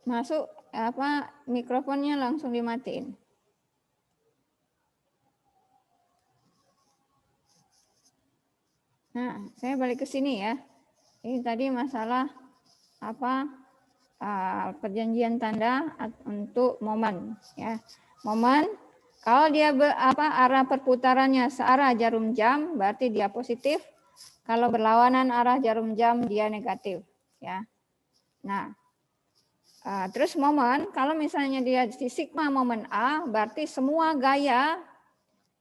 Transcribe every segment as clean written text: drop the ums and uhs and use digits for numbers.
Masuk apa mikrofonnya langsung dimatiin. Nah, saya balik ke sini ya. Ini tadi masalah apa perjanjian tanda untuk momen ya. Momen kalau dia arah perputarannya searah jarum jam berarti dia positif. Kalau berlawanan arah jarum jam dia negatif ya. Nah, terus momen, kalau misalnya dia di sigma momen A, berarti semua gaya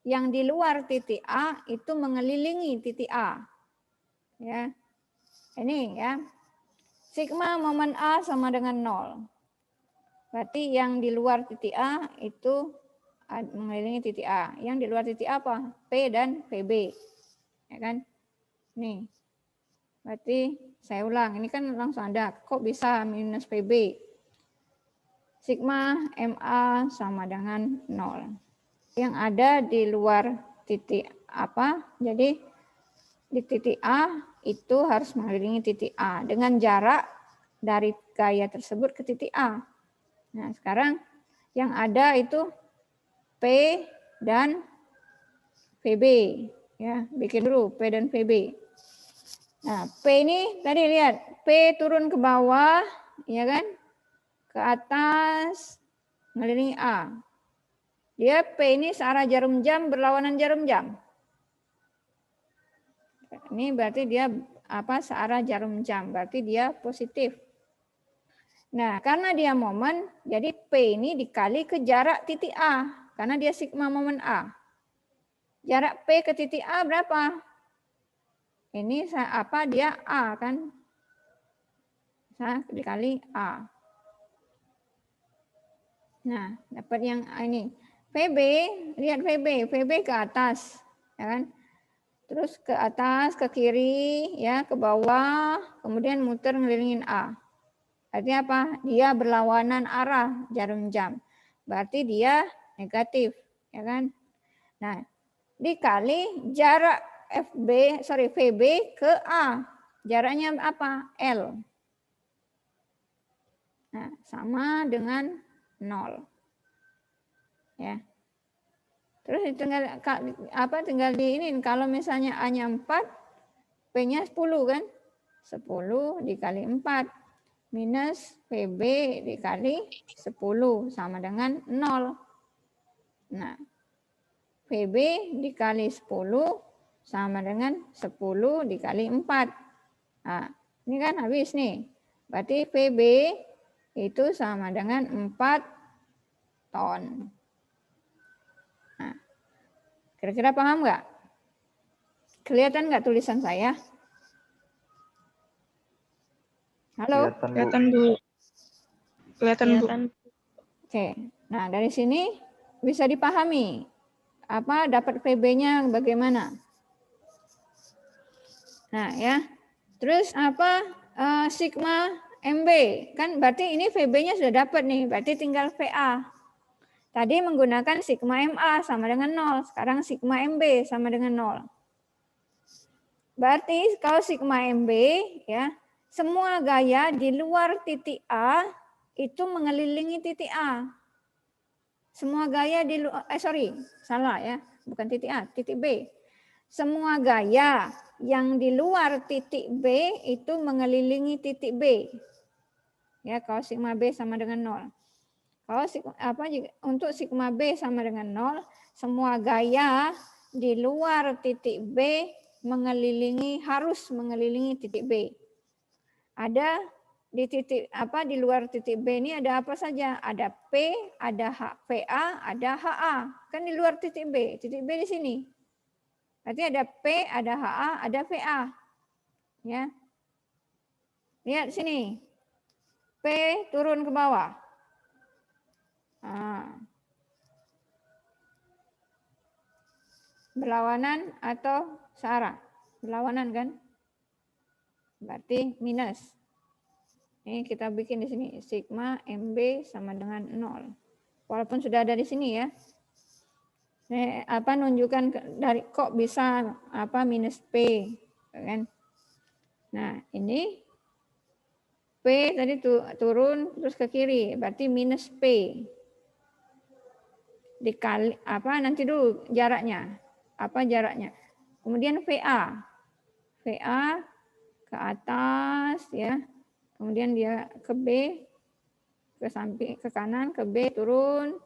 yang di luar titik A itu mengelilingi titik A. Ya. Ini ya. Sigma momen A sama dengan 0. Berarti yang di luar titik A itu mengelilingi titik A. Yang di luar titik A apa? P dan PB. Ya kan? Nih. Berarti saya ulang, ini kan langsung ada. Kok bisa minus PB? Sigma MA sama dengan 0. Yang ada di luar titik apa? Jadi di titik A itu harus mengelilingi titik A dengan jarak dari gaya tersebut ke titik A. Nah, sekarang yang ada itu P dan PB. Ya, bikin dulu P dan PB. Nah, P ini tadi lihat, P turun ke bawah, ya kan? Ke atas mengelilingi A. Dia P ini searah jarum jam berlawanan jarum jam. Ini berarti dia searah jarum jam, berarti dia positif. Nah, karena dia momen, jadi P ini dikali ke jarak titik A, karena dia sigma momen A. Jarak P ke titik A berapa? Ini dia A kan? Dikali A. Nah, dapat yang ini. VB, lihat VB, VB ke atas, ya kan? Terus ke atas, ke kiri, ya, ke bawah, kemudian muter ngelilingin A. Artinya apa? Dia berlawanan arah jarum jam. Berarti dia negatif, ya kan? Nah, dikali jarak VB ke A. Jaraknya apa? L. Nah, sama dengan 0. Ya. Terus tinggal diinin kalau misalnya A-nya 4, P-nya 10 kan? 10 dikali 4 minus PB dikali 10 sama dengan 0. Nah, PB dikali 10 sama dengan 10 dikali 4. Nah, ini kan habis nih. Berarti PB itu sama dengan 4 ton. Nah, kira-kira paham nggak? Kelihatan nggak tulisan saya? Halo? Kelihatan, Bu. Kelihatan, Bu. Oke. Nah, dari sini bisa dipahami dapat PB-nya bagaimana? Nah, ya. Terus sigma MB? Kan berarti ini VB-nya sudah dapat nih, berarti tinggal VA. Tadi menggunakan sigma MA sama dengan 0, sekarang sigma MB sama dengan 0. Berarti kalau sigma MB ya, semua gaya di luar titik A itu mengelilingi titik A. Semua gaya di luar salah ya, bukan titik A, titik B. Semua gaya yang di luar titik B itu mengelilingi titik B. Ya, kalau sigma B sama dengan 0. Kalau untuk sigma B sama dengan 0, semua gaya di luar titik B harus mengelilingi titik B. Ada di luar titik B ini ada apa saja? Ada P, ada VA, ada HA. Kan di luar titik B. Titik B di sini. Berarti ada P, ada HA, ada VA. Ya. Lihat sini. P turun ke bawah. Berlawanan atau searah? Berlawanan kan? Berarti minus. Ini kita bikin di sini. Sigma MB sama dengan 0. Walaupun sudah ada di sini ya. Nunjukkan dari kok bisa minus P. Kan? Nah, ini P tadi turun terus ke kiri, berarti minus P. Dikali apa nanti dulu jaraknya. Apa jaraknya? Kemudian VA. VA ke atas ya. Kemudian dia ke B, ke samping ke kanan, ke B turun,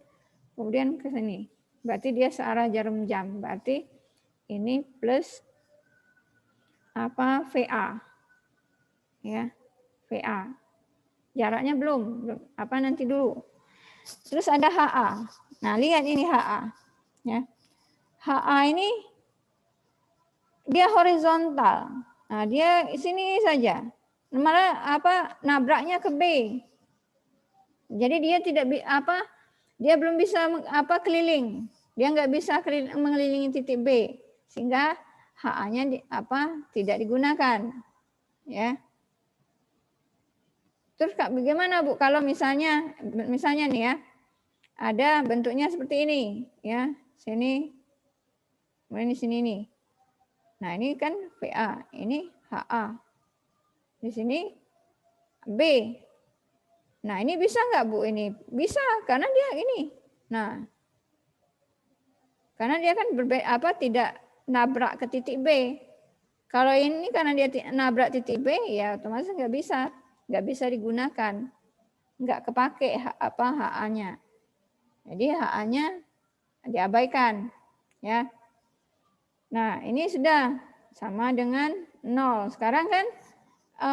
kemudian ke sini. Berarti dia searah jarum jam. Berarti ini plus apa VA. Ya. VA. Jaraknya belum. Apa nanti dulu. Terus ada HA. Nah, lihat ini HA. Ya. HA ini dia horizontal. Nah, dia sini saja. Malah apa nabraknya ke B. Jadi dia tidak dia belum bisa keliling. Dia nggak bisa mengelilingi titik B sehingga HA-nya tidak digunakan. Ya. Terus bagaimana Bu kalau misalnya nih ya, ada bentuknya seperti ini ya, sini, kemudian di sini nih. Nah ini kan VA, ini HA, di sini B. Nah ini bisa nggak Bu ini? Bisa karena dia ini. Nah karena dia kan tidak nabrak ke titik B. Kalau ini karena dia nabrak titik B ya otomatis nggak bisa digunakan, nggak kepake HA-nya. Jadi HA-nya diabaikan, ya. Nah ini sudah sama dengan 0. Sekarang kan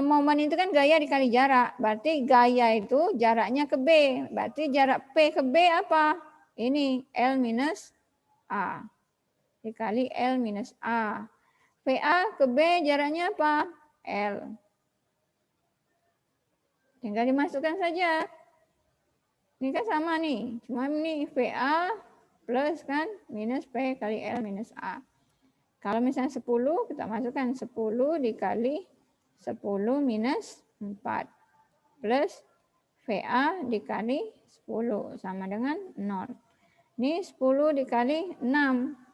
momen itu kan gaya dikali jarak, berarti gaya itu jaraknya ke B, berarti jarak P ke B apa? Ini L minus A dikali L minus A. PA ke B jaraknya apa? L. Tinggal dimasukkan saja. Ini kan sama nih. Cuma ini VA plus kan minus P kali L minus A. Kalau misalnya 10, kita masukkan 10 dikali 10 minus 4. Plus VA dikali 10 sama dengan 0. Ini 10 dikali 6.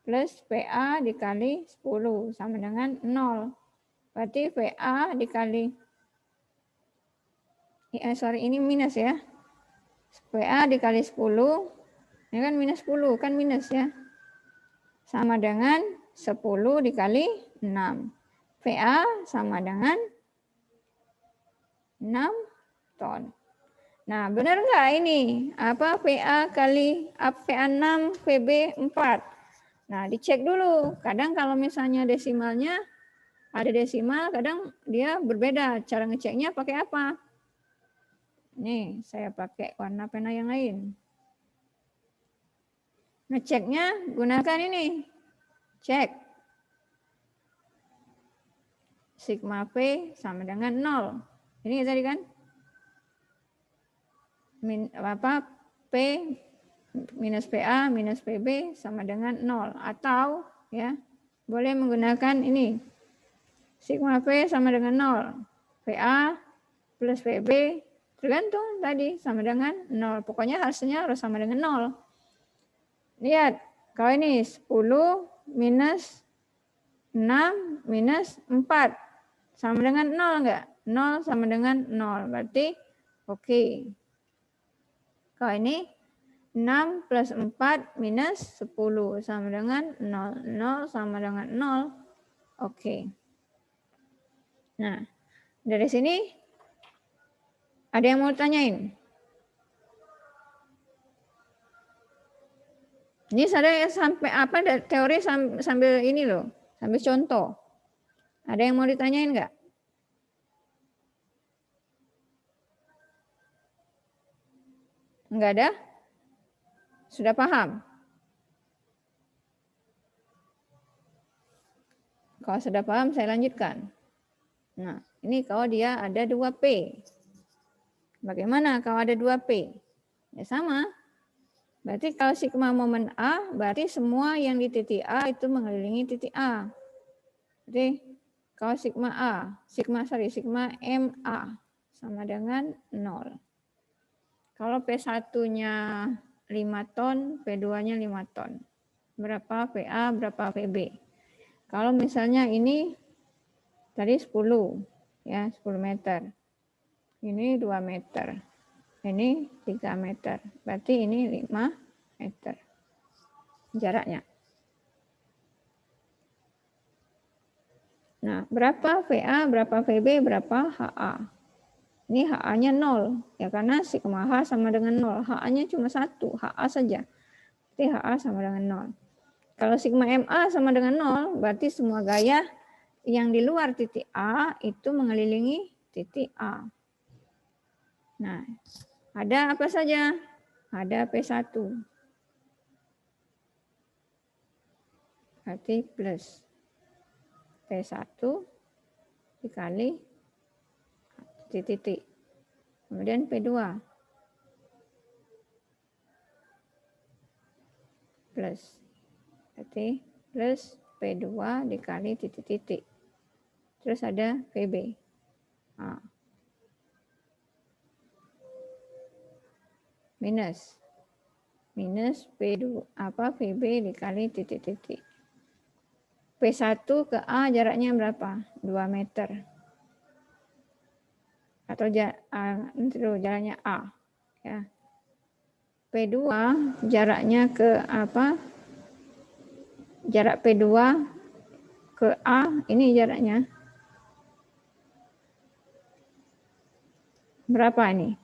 Plus VA dikali 10 sama dengan 0. Berarti VA dikali, ini minus ya. VA dikali 10, ini kan minus 10, kan minus ya. Sama dengan 10 dikali 6. VA sama dengan 6 ton. Nah benar nggak ini? VA kali VA 6, VB 4. Nah, dicek dulu. Kadang kalau misalnya desimalnya ada desimal, kadang dia berbeda. Cara ngeceknya pakai apa? Nih, saya pakai warna pena yang lain. Ngeceknya gunakan ini. Cek. Sigma P sama dengan 0. Ini tadi kan? P minus PA minus PB sama dengan 0. Atau ya boleh menggunakan ini. Sigma P sama dengan 0. PA plus PB tergantung tadi sama dengan 0. Pokoknya hasilnya harus sama dengan 0. Lihat, kalau ini 10 minus 6 minus 4 sama dengan 0 enggak? 0 sama dengan 0. Berarti oke. Kalau ini 6 plus 4 minus 10 sama dengan 0. 0 sama dengan 0. Oke. Nah, dari sini ada yang mau tanyain? Ini saya sampai teori sambil ini loh, sambil contoh. Ada yang mau ditanyain nggak? Nggak ada? Sudah paham? Kalau sudah paham, saya lanjutkan. Nah, ini kalau dia ada 2P. Bagaimana kalau ada 2P? Ya sama. Berarti kalau sigma momen A, berarti semua yang di titik A itu mengelilingi titik A. Jadi kalau sigma MA sama dengan 0. Kalau P1-nya 5 ton, P2-nya 5 ton. Berapa PA, berapa PB. Kalau misalnya ini tadi 10, ya 10 meter. Ini 2 meter. Ini 3 meter. Berarti ini 5 meter jaraknya. Nah, berapa VA, berapa VB, berapa HA? Ini HA-nya 0. Ya karena sigma H sama dengan 0. HA-nya cuma 1, HA saja. Berarti HA sama dengan 0. Kalau sigma MA sama dengan 0, berarti semua gaya yang di luar titik A itu mengelilingi titik A. Nah, ada apa saja? Ada P1. Berarti plus P1 dikali titik. Kemudian P2 plus. Berarti plus P2 dikali titik. Terus ada PB. Nah. Minus P2 PB dikali titik. P1 ke A jaraknya berapa? 2 meter. Atau jaraknya A. Ya. P2 jaraknya ke jarak P2 ke A, ini jaraknya. Berapa ini?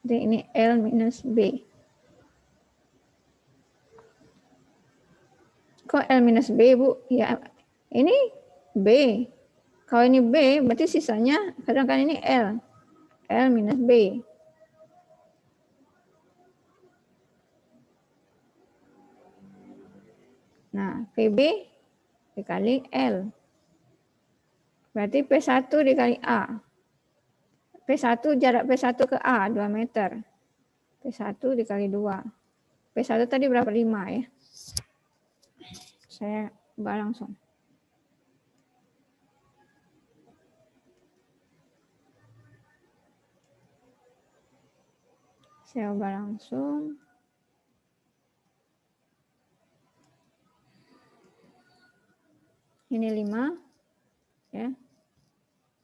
Jadi ini L minus B. Kok L minus B, Bu? Ya, ini B. Kalau ini B, berarti sisanya, sedangkan ini L. L minus B. Nah, PB dikali L. Berarti P1 dikali A. P1, jarak P1 ke A, 2 meter. P1 dikali 2. P1 tadi berapa? 5 ya. Saya ubah langsung. Saya ubah langsung. Ini 5. Ya.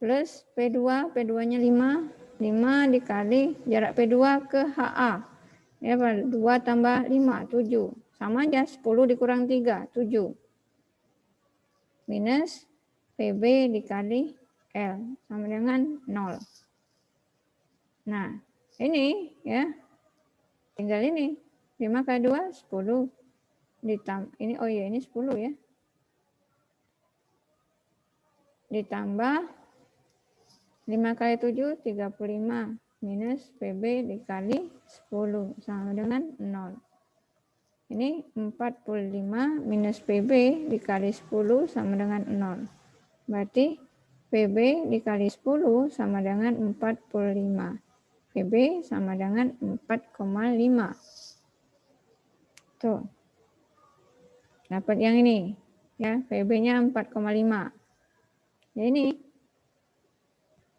Plus P2, P2-nya 5. 5 dikali jarak P2 ke HA. Ya, 2 tambah 5, 7. Sama aja, 10 dikurang 3, 7. Minus PB dikali L sama dengan 0. Nah, ini ya, tinggal ini. 5 kali 2, 10. Ini, oh iya, ini 10 ya. Ditambah 5 kali 7, 35. Minus PB dikali 10 sama dengan 0. Ini 45 minus PB dikali 10 sama dengan 0. Berarti PB dikali 10 sama dengan 45. PB sama dengan 4,5. Tuh. Dapat yang ini. Ya, PB-nya 4,5. Ya ini.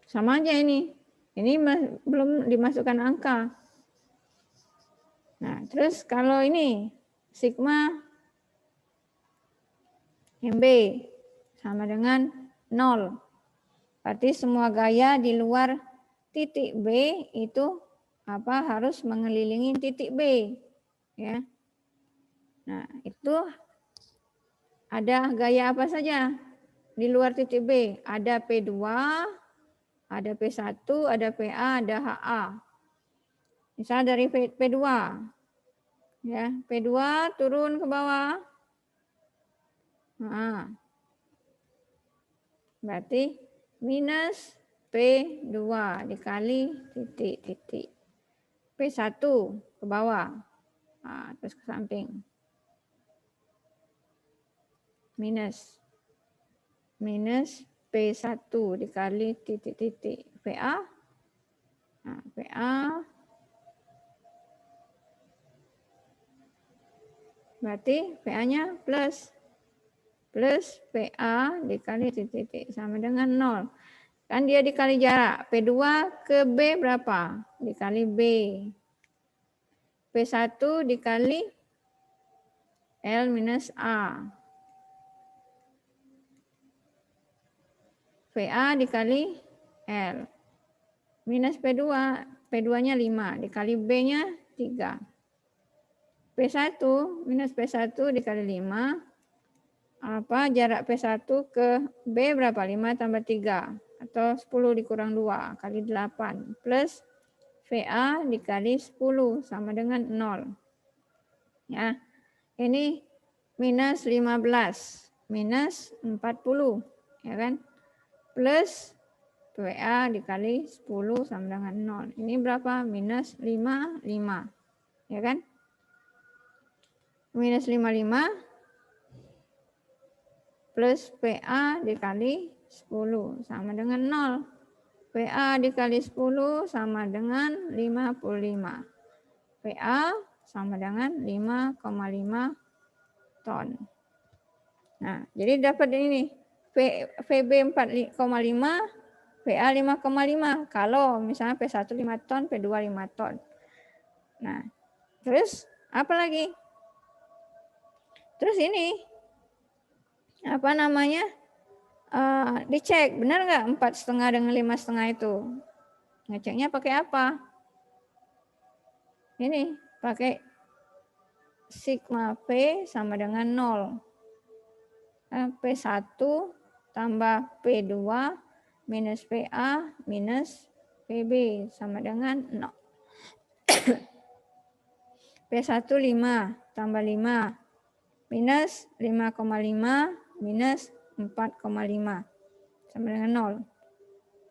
Sama aja ini. Ini belum dimasukkan angka. Nah, terus kalau ini sigma MB sama dengan 0. Berarti semua gaya di luar titik B itu harus mengelilingi titik B. Ya. Nah, itu ada gaya apa saja di luar titik B? Ada P2, ada P1, ada PA, ada HA. Misal dari P2. Ya, P2 turun ke bawah. Nah, berarti minus P2 dikali titik. P1 ke bawah. Nah, terus ke samping. Minus P1 dikali titik. PA. Nah, PA. Berarti PA-nya plus PA dikali titik sama dengan 0. Kan dia dikali jarak. P2 ke B berapa? Dikali B. P1 dikali L minus A. VA dikali L. minus P2, P2-nya 5 dikali B-nya 3. P1 minus P1 dikali 5, jarak P1 ke B berapa? 5 tambah 3 atau 10 dikurang 2 kali 8 plus VA dikali 10 sama dengan 0. Ya. Ini minus 15 minus 40, ya kan? Plus VA dikali 10 sama dengan 0. Ini berapa? Minus 55, ya kan? Minus 55 plus PA dikali 10 sama dengan 0. PA dikali 10 sama dengan 55. PA sama dengan 5,5 ton. Nah, jadi dapat ini VB 4,5, PA 5,5. Kalau misalnya P1 5 ton, P2 5 ton. Nah, terus apa lagi? Terus ini apa namanya? Dicek benar nggak 4,5 dengan 5,5 itu? Ngeceknya pakai apa? Ini pakai sigma P sama dengan 0. P1 tambah P2 minus PA minus PB sama dengan 0. P1 5 tambah 5 minus 5,5 minus 4,5 sama dengan 0.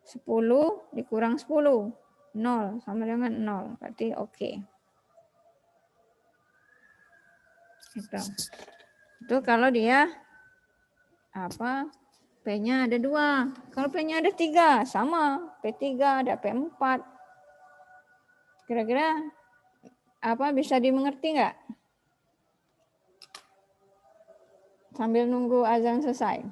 10 dikurang 10, 0 sama dengan 0. Berarti oke. Itu kalau dia P-nya ada 2. Kalau P-nya ada 3, sama. P3 ada P4. Kira-kira bisa dimengerti nggak? Sambil nunggu azan selesai.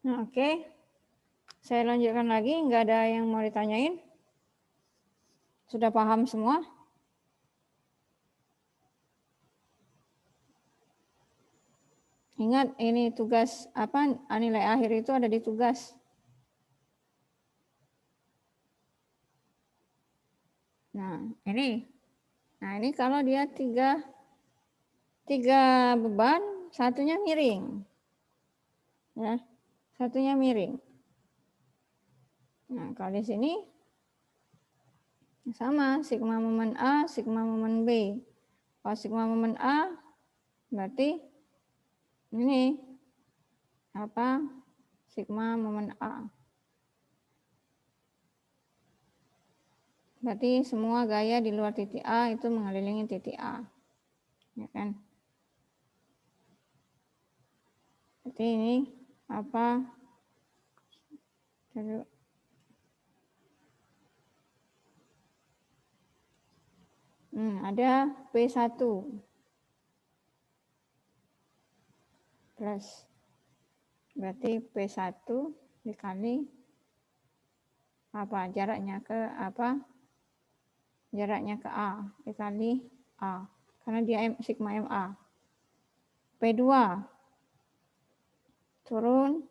Nah, oke. Saya lanjutkan lagi. Nggak ada yang mau ditanyain? Sudah paham semua? Ingat, ini tugas nilai akhir itu ada di tugas. Nah, ini kalau dia tiga beban, satunya miring. Ya, satunya miring. Nah, kalau di sini Sama, sigma momen A, sigma momen B. Kalau sigma momen A, berarti ini apa? Sigma momen A. Berarti semua gaya di luar titik A itu mengelilingi titik A. Ya kan? Berarti ini apa? Ada P1 plus, berarti P1 dikali apa? Jaraknya ke apa? Jaraknya ke A dikali A. Karena dia sigma MA. P2 turun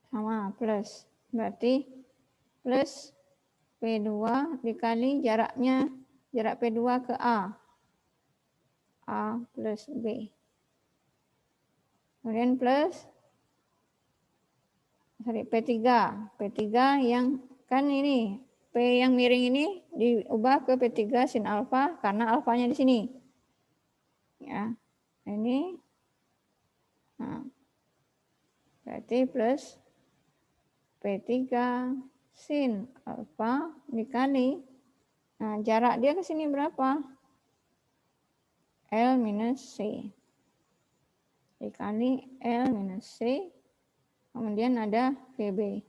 sama plus. Berarti plus P2 dikali jarak P2 ke A. A plus B. Kemudian plus P3. P3 yang kan ini P yang miring ini diubah ke P3 sin alfa karena alfanya di sini. Ya. Ini berarti plus P3 sin alfa dikali jarak dia ke sini berapa? L minus C dikali L minus C, kemudian ada VB.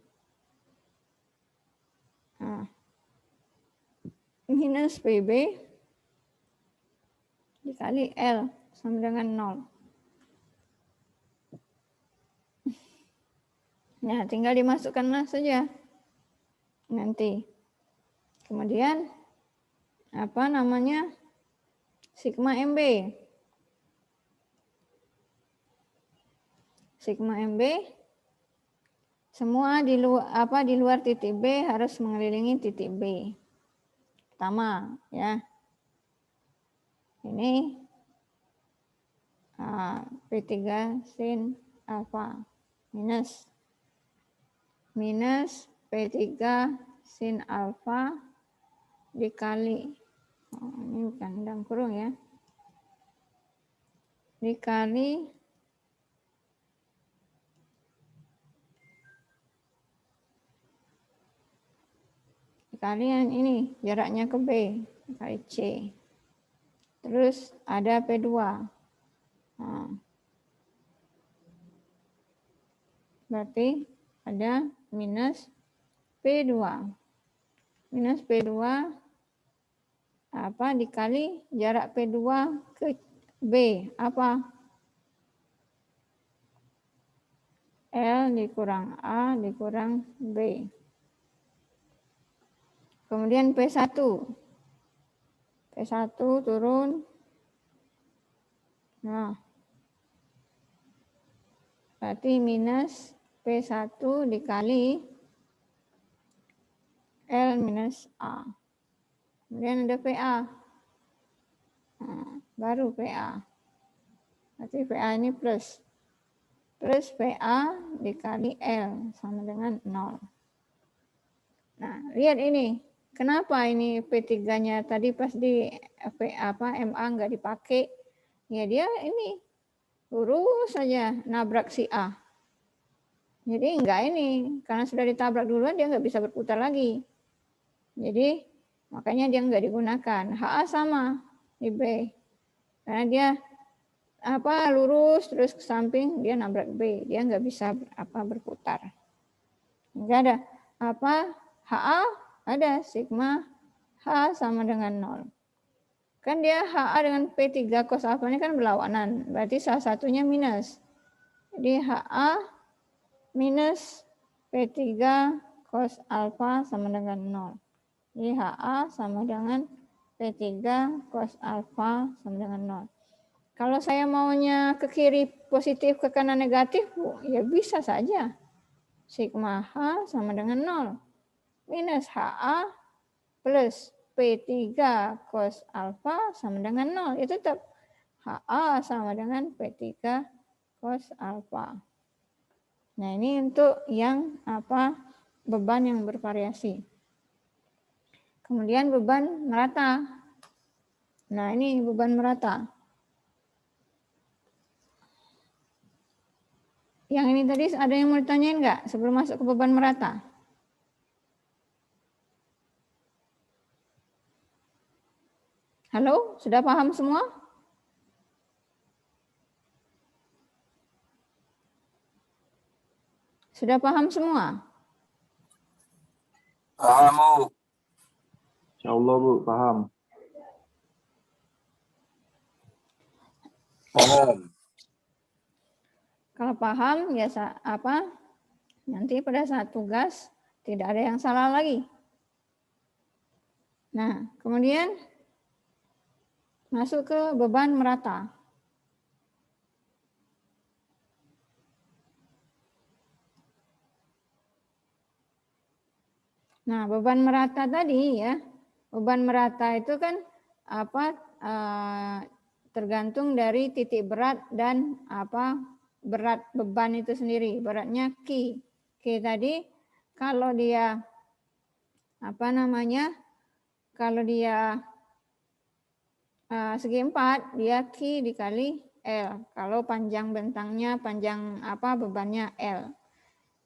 Minus PB dikali L sama dengan 0. Nah, tinggal dimasukkanlah saja nanti. Kemudian apa namanya? Sigma MB. Sigma MB semua di luar titik B harus mengelilingi titik B. Pertama, ya. Ini P3 sin alfa minus P3 sin alfa dikali ini bukan dalam kurung ya, dikali yang ini jaraknya ke B dikali C, terus ada P2. Berarti ada minus P2 apa dikali jarak P2 ke B apa? L dikurang A dikurang B. Kemudian P1 turun. Nah, berarti minus P1 dikali L minus A. Kemudian ada PA. Baru PA. Berarti PA ini plus PA dikali L sama dengan 0. Nah, lihat ini. Kenapa ini P3-nya tadi pas di MA nggak dipakai? Ya dia ini lurus saja nabrak si A. Jadi enggak ini, karena sudah ditabrak duluan dia nggak bisa berputar lagi. Jadi makanya dia nggak digunakan. HA sama di B. Karena dia lurus terus ke samping dia nabrak B, dia nggak bisa berputar. Enggak ada HA ada sigma H sama dengan 0. Kan dia HA dengan P3 cos alfa ini kan berlawanan, berarti salah satunya minus. Jadi HA minus P3 cos alfa sama dengan 0. Jadi HA sama dengan P3 cos alfa sama dengan 0. Kalau saya maunya ke kiri positif, ke kanan negatif, ya bisa saja. Sigma H sama dengan 0. Minus HA plus P3 cos alfa sama dengan 0. Itu tetap HA sama dengan P3 cos alfa. Nah, ini untuk yang beban yang bervariasi. Kemudian beban merata. Nah, ini beban merata. Yang ini tadi ada yang mau ditanyain nggak sebelum masuk ke beban merata? Halo, sudah paham semua? Sudah paham semua? Paham, Bu. Insyaallah, Bu, paham. Paham. Kalau paham, ya nanti pada saat tugas tidak ada yang salah lagi. Nah, kemudian masuk ke beban merata. Nah, beban merata tadi ya, beban merata itu kan tergantung dari titik berat dan berat beban itu sendiri. Beratnya Q. Q tadi kalau dia kalau dia segi 4, dia Q dikali L. Kalau panjang bentangnya, bebannya L.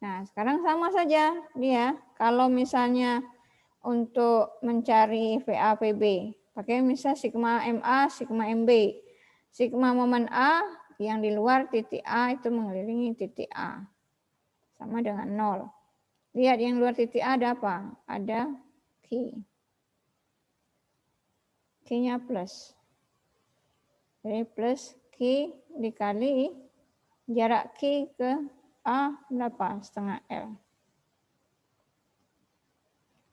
Nah, sekarang sama saja dia. Kalau misalnya untuk mencari VA PB, pakai misal sigma MA, sigma MB. Sigma momen A yang di luar titik A itu mengelilingi titik A. Sama dengan 0. Lihat yang luar titik A ada apa? Ada Q. Q-nya plus. Jadi plus Q dikali jarak Q ke A berapa? Setengah L.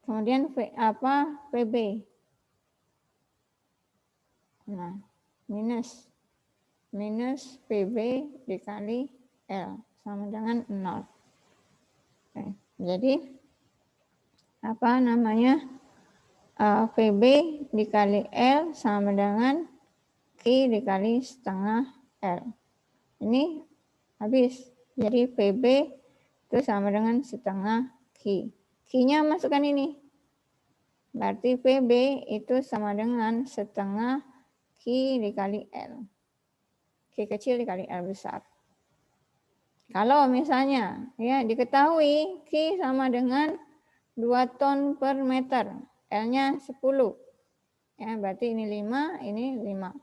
Kemudian PB. Nah, minus PB dikali L sama dengan 0. Oke, jadi PB dikali L sama dengan Q dikali setengah L. Ini habis. Jadi PB itu sama dengan setengah Q. Q-nya masukkan ini. Berarti PB itu sama dengan setengah Q dikali L. Q kecil dikali L besar. Kalau misalnya ya diketahui Q sama dengan 2 ton per meter. L-nya 10. Ya, berarti ini 5, ini 5.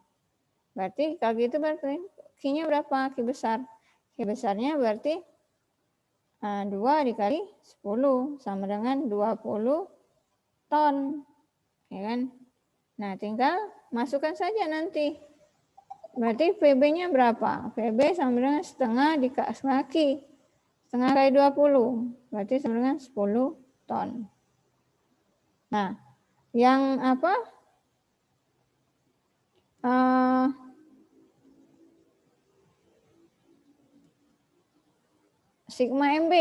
Berarti kalau gitu berarti Q-nya berapa? Q besar. Q besarnya berarti 2 dikali 10 sama dengan 20 ton. Ya kan? Nah, tinggal masukkan saja nanti. Berarti PB-nya berapa? PB sama dengan setengah dikali Q. Setengah kali 20. Berarti sama dengan 10 ton. Nah, yang sigma MB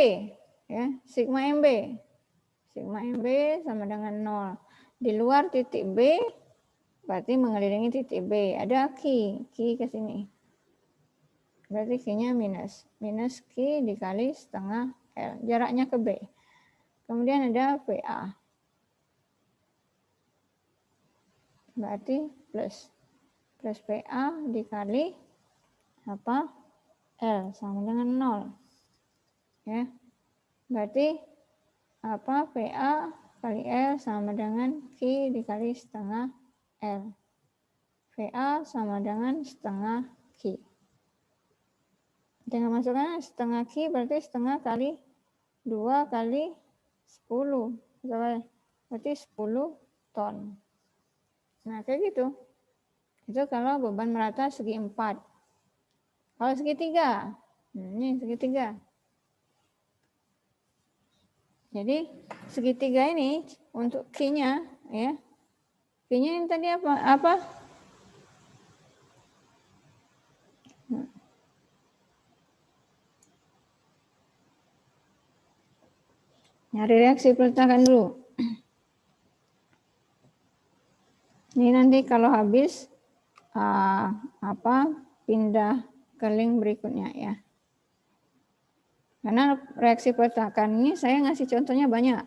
ya, sigma MB sama dengan 0. Di luar titik B berarti mengelilingi titik B. Ada Q ke sini. Berarti Q-nya minus Q dikali setengah L. Jaraknya ke B. Kemudian ada PA. Berarti plus PA dikali L sama dengan 0. Ya. Berarti PA kali L sama dengan Q dikali setengah L. VA sama dengan setengah Q. Tinggal masukkan setengah Q berarti setengah kali 2 kali 10. Berarti 10 ton. Nah, kayak gitu. Itu kalau beban merata segi 4. Kalau segitiga, ini segitiga. Jadi segitiga ini untuk Q-nya ya. Q-nya ini tadi apa? Nyari reaksi peletakan dulu. Ini nanti kalau habis pindah ke link berikutnya ya. Karena reaksi peletakan ini saya ngasih contohnya banyak.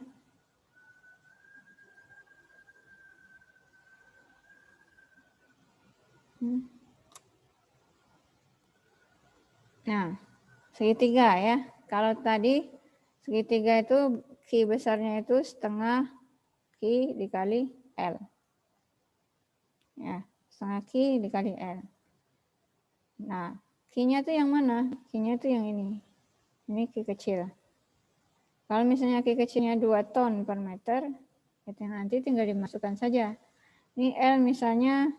Nah, segitiga ya. Kalau tadi segitiga itu Q besarnya itu setengah Q dikali L. Ya, setengah Q dikali L. Nah, Q-nya itu yang mana? Q-nya itu yang ini. Ini Q kecil. Kalau misalnya Q kecilnya 2 ton per meter, itu nanti tinggal dimasukkan saja. Ini L misalnya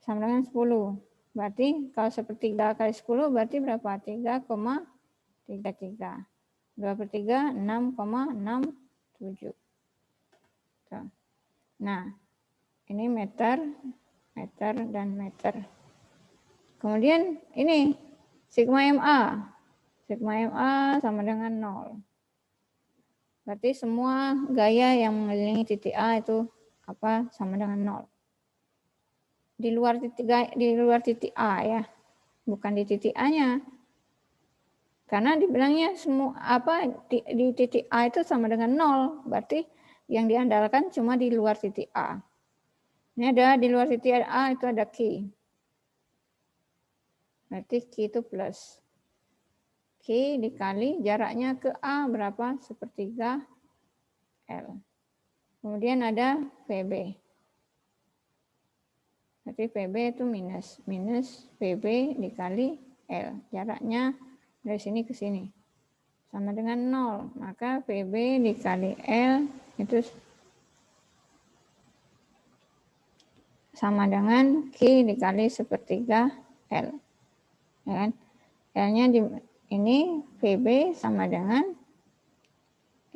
sama dengan 10. Berarti kalau sepertiga kali 10 berarti berapa? 3,33. 2 per 3, 6,67. Nah, ini meter, meter, dan meter. Kemudian ini sigma MA. Sigma MA sama dengan 0. Berarti semua gaya yang mengelilingi titik A itu apa sama dengan 0. Di luar titik A ya, bukan di titik A-nya. Karena dibilangnya semua apa di titik A itu sama dengan 0, berarti yang diandalkan cuma di luar titik A. Ini ada di luar titik A itu ada Q. Berarti Q itu plus. Q dikali jaraknya ke A berapa? Sepertiga L. Kemudian ada VB. Berarti VB itu minus. Minus VB dikali L. Jaraknya dari sini ke sini. Sama dengan 0. Maka VB dikali L itu sama dengan Q dikali sepertiga L. Ya kan? L-nya ini VB sama dengan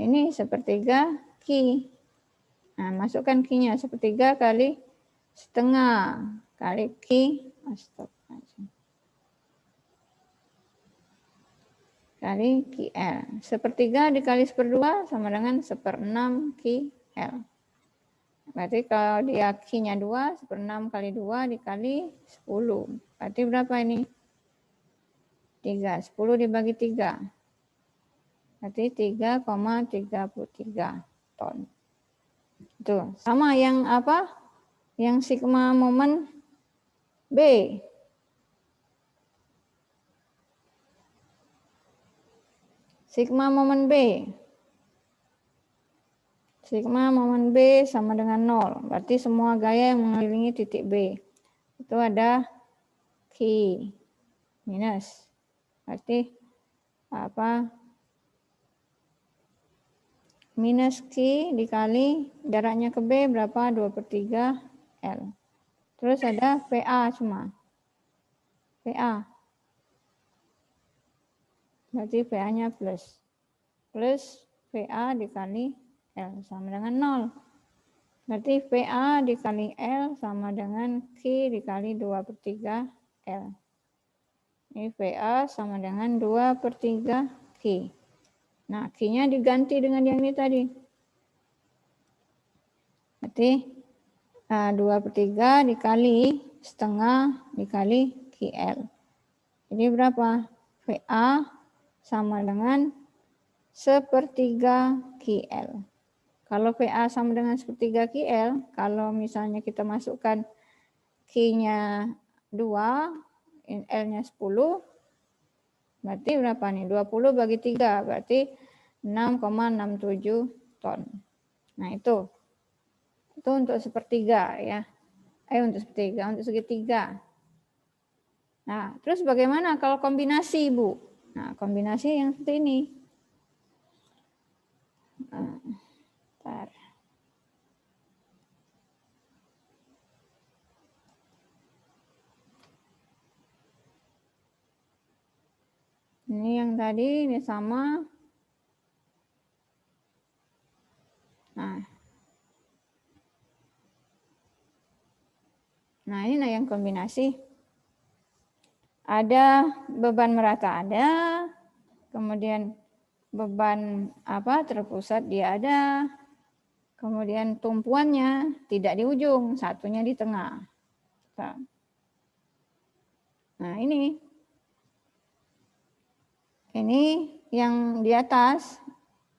ini sepertiga Q. Nah, masukkan Q-nya sepertiga kali setengah kali Q. Kali QL. Sepertiga dikali seperdua sama dengan 1/6 QL. Berarti kalau dia Q-nya 2, 1/6 kali 2 dikali 10. Berarti berapa ini? 3. 10 dibagi 3. Berarti 3,33 ton. Itu sama yang apa? Yang sigma momen B. Sigma momen B. Sigma momen B sama dengan 0. Berarti semua gaya yang mengelilingi titik B. Itu ada Q minus. Berarti apa? Minus Q dikali jaraknya ke B berapa? 2 per 3 L. Terus ada PA cuma. PA. Berarti PA-nya plus. Plus PA dikali L sama dengan 0. Berarti PA dikali L sama dengan Q dikali 2 per 3 L. Ini PA sama dengan 2 per 3 Q. Nah, Q-nya diganti dengan yang ini tadi. Berarti 2 per 3 dikali setengah dikali QL. Jadi berapa? VA sama dengan sepertiga QL. Kalau VA sama dengan sepertiga QL, kalau misalnya kita masukkan Q-nya 2, L-nya 10, berarti berapa nih? 20 bagi 3, berarti 6,67 ton. Nah itu untuk sepertiga ya. Untuk sepertiga, untuk segitiga. Nah, terus bagaimana kalau kombinasi, Bu? Nah, kombinasi yang seperti ini. Bentar. Ini yang tadi, ini sama. Nah, ini yang kombinasi. Ada beban merata ada, kemudian beban terpusat dia ada, kemudian tumpuannya tidak di ujung, satunya di tengah. Nah, ini yang di atas,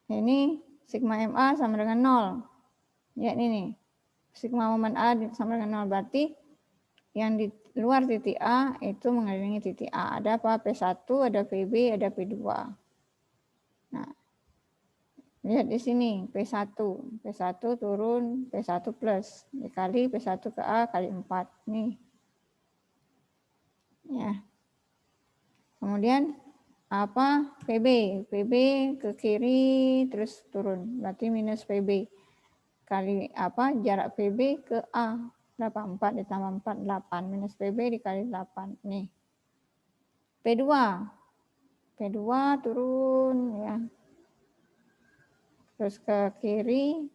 ini sigma MA sama dengan 0. Ya, ini sigma momen A sama dengan 0, berarti yang di luar titik A itu mengelilingi titik A. Ada apa? P1, ada PB, ada P2. Nah, lihat di sini P1. P1 turun, P1 plus. Dikali P1 ke A kali 4. Nih. Ya. Kemudian apa? PB. PB ke kiri terus turun. Berarti minus PB. Kali apa? Jarak PB ke A. Berapa? 4 ditambah 4, 8. Minus PB dikali 8. Nih. P2. P2 turun ya. Terus ke kiri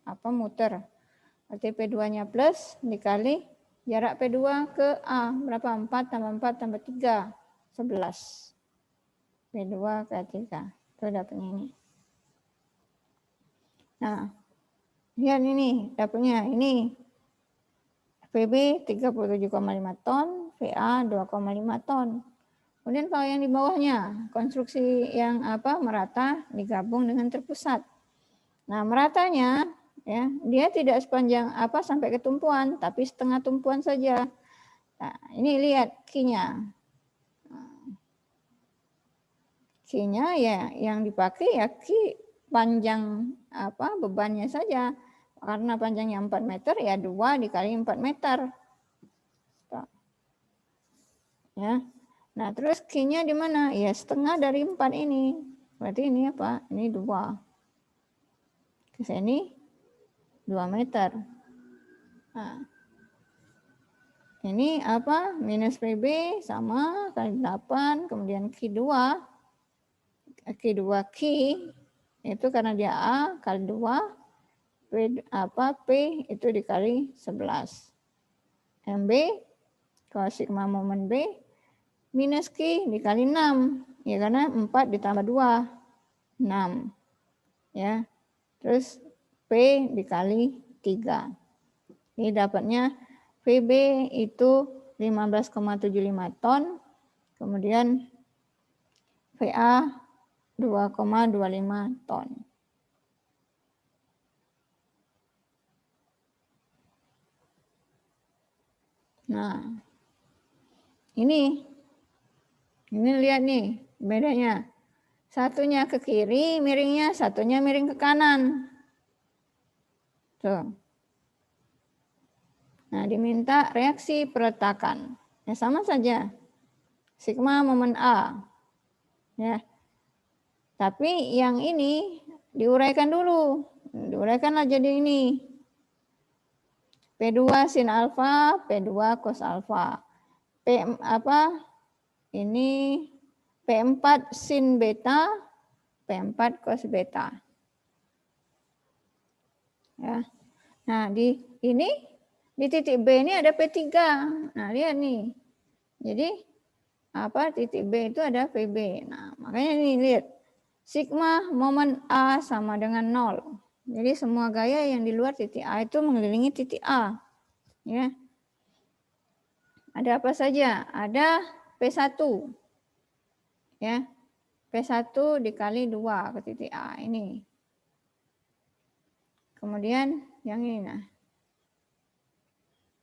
apa muter. Berarti P2-nya plus dikali jarak P2 ke A. Berapa? 4 tambah 4 tambah 3. 11. P2 ke 3. Itu dapatnya ini. Nah, lihat ini dapatnya. Ini PB 37,5 ton, VA 2,5 ton. Kemudian kalau yang di bawahnya, konstruksi yang apa merata digabung dengan terpusat. Nah, meratanya ya, dia tidak sepanjang apa sampai ke tumpuan, tapi setengah tumpuan saja. Nah, ini lihat Q-nya. Q-nya ya yang dipakai ya Q panjang apa bebannya saja. Karena panjangnya 4 meter ya 2 dikali 4 meter. Ya. Nah, terus Q-nya di mana? Ya setengah dari 4 ini. Berarti ini apa? Ini 2. Ke sini 2 meter. Nah, ini apa? Minus PB sama kali 8, kemudian Q2 Q itu karena dia A kali 2, P itu dikali 11. MB, kalau sigma momen B, minus Q dikali 6. Ya karena 4 ditambah 2, 6. Ya. Terus P dikali 3. Ini dapatnya PB itu 15,75 ton. Kemudian VA 2,25 ton. Nah, ini lihat nih bedanya. Satunya ke kiri miringnya, satunya miring ke kanan. Tuh. Nah, diminta reaksi perletakan. Ya sama saja. Sigma momen A. Ya. Tapi yang ini diuraikan dulu. Diuraikanlah jadi ini. P2 sin alfa, P2 cos alfa. P apa? Ini P4 sin beta, P4 cos beta. Ya. Nah, di titik B ini ada P3. Nah, lihat nih. Jadi apa titik B itu ada PB. Nah, makanya ini lihat. Sigma momen A sama dengan 0. Jadi semua gaya yang di luar titik A itu mengelilingi titik A. Ya. Ada apa saja? Ada P1. Ya. P1 dikali 2 ke titik A ini. Kemudian yang ini nah.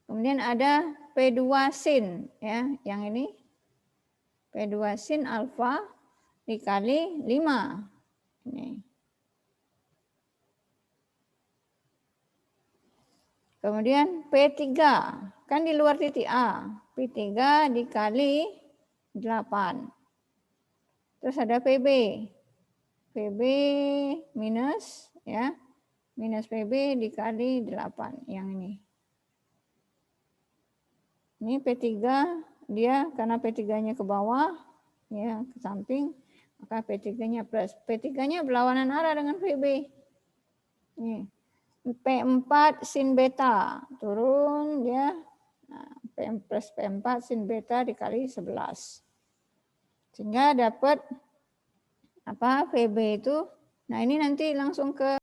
Kemudian ada P2 sin ya, yang ini P2 sin alfa dikali 5. Ini. Kemudian P3 kan di luar titik A. P3 dikali 8. Terus ada PB. PB minus ya. Minus PB dikali 8 yang ini. Ini P3 dia karena P3-nya ke bawah ya, ke samping, maka P3-nya plus. P3-nya berlawanan arah dengan PB. Nih. P4 sin beta turun dia. Nah, P plus P4 sin beta dikali 11. Sehingga dapat apa PB itu. Nah, ini nanti langsung ke